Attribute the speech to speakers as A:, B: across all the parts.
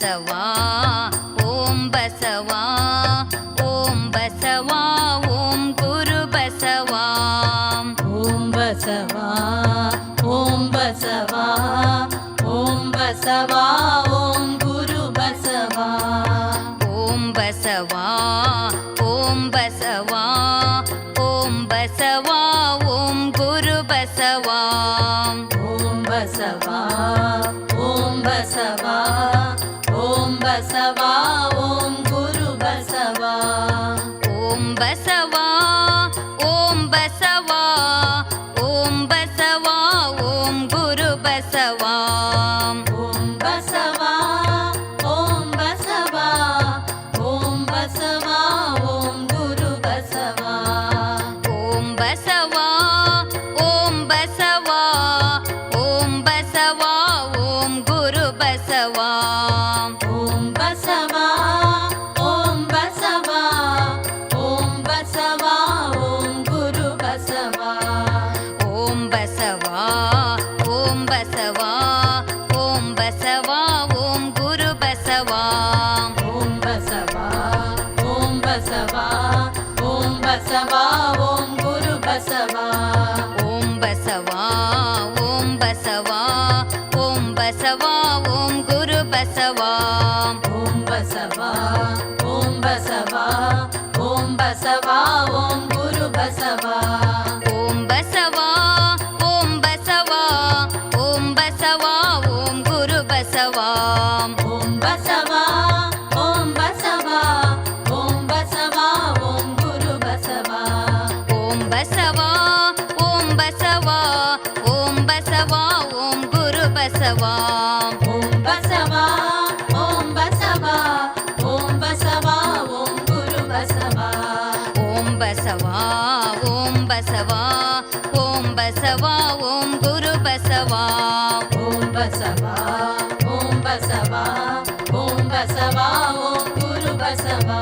A: ಬಸವಾ ಓಂ ಬಸವಾ ಓಂ ಬಸವಾ ಓಂ ಗುರು ಬಸವಾ
B: ಓಂ ಬಸವಾ ಓಂ ಬಸವಾ ಓಂ ಬಸವಾ ಓಂ ಗುರು ಬಸವಾ
A: ಓಂ ಬಸವಾ ಓಂ ಬಸವಾ ಓಂ ಬಸವಾ ಓಂ ಗುರು ಬಸವಾ
B: ಓಂ ಬಸವಾ ಓಂ ಬಸವಾ ಓಂ ಬಸವಾ ಓಂ ಗುರು ಬಸವಾ
A: ಓಂ ಬಸವಾ ಓಂ ಬಸವಾ ಓಂ ಬಸವಾ ಓಂ ಗುರು ಬಸವಾ
B: ಓಂ ಬಸವಾ ಓಂ ಬಸವಾ ಓಂ ಬಸವಾ ಓಂ ಗುರು ಬಸವಾ
A: ಓಂ ಬಸವಾ ಓಂ ಬಸವಾ ಓಂ ಬಸವಾ ಓಂ ಗುರು ಬಸವಾ
B: ಓಂ ಬಸವಾ ಓಂ ಬಸವಾ ಓಂ ಬಸವಾ ಓಂ ಗುರು ಬಸವಾ
A: ಓಂ ಬಸವಾ ಓಂ ಬಸವಾ ಓಂ ಬಸವಾ ಓಂ ಗುರು ಬಸವಾ
B: ಓಂ ಬಸವಾ ಓಂ ಬಸವಾ ಓಂ ಬಸವಾ ಓಂ ಗುರು ಬಸವಾ
A: ಓಂ ಬಸವಾ ಓಂ ಬಸವಾ ಓಂ ಬಸವಾ ಓಂ ಗುರು ಬಸವಾ
B: ಓಂ ಬಸವಾ ಓಂ ಬಸವಾ ಓಂ ಬಸವಾ ಓಂ ಗುರು ಬಸವಾ
A: ಓಂ ಬಸವಾ ಓಂ ಬಸವಾ ಓಂ ಬಸವಾ ಓಂ ಗುರು ಬಸವಾ
B: ಓಂ ಬಸವಾ ಓಂ ಬಸವಾ ಓಂ ಬಸವಾ ಓಂ ಗುರು ಬಸವಾ
A: ಓಂ ಬಸವಾ ಓಂ ಬಸವಾ ಓಂ ಬಸವಾ ಓಂ ಗುರು ಬಸವಾ
B: ಓಂ ಬಸವಾ ಓಂ ಬಸವಾ ಓಂ ಬಸವಾ ಓಂ ಗುರು ಬಸವಾ
A: ಓಂ ಬಸವಾ ಓಂ ಬಸವಾ ಓಂ ಬಸವಾ ಓಂ ಗುರು ಬಸವಾ
B: ಓಂ ಬಸವಾ ಓಂ ಬಸವಾ ಓಂ ಬಸವಾ ಓಂ ಗುರು ಬಸವಾ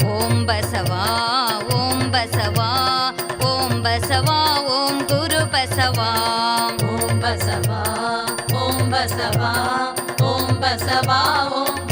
A: ಓಂ ಬಸವಾ ಓಂ ಬಸವಾ ಓಂ ಬಸವಾ ಓಂ ಗುರು ಬಸವಾ
B: ಓಂ ಬಸವಾ ಓಂ ಬಸವಾ ಓಂ ಬಸವಾ ಓಂ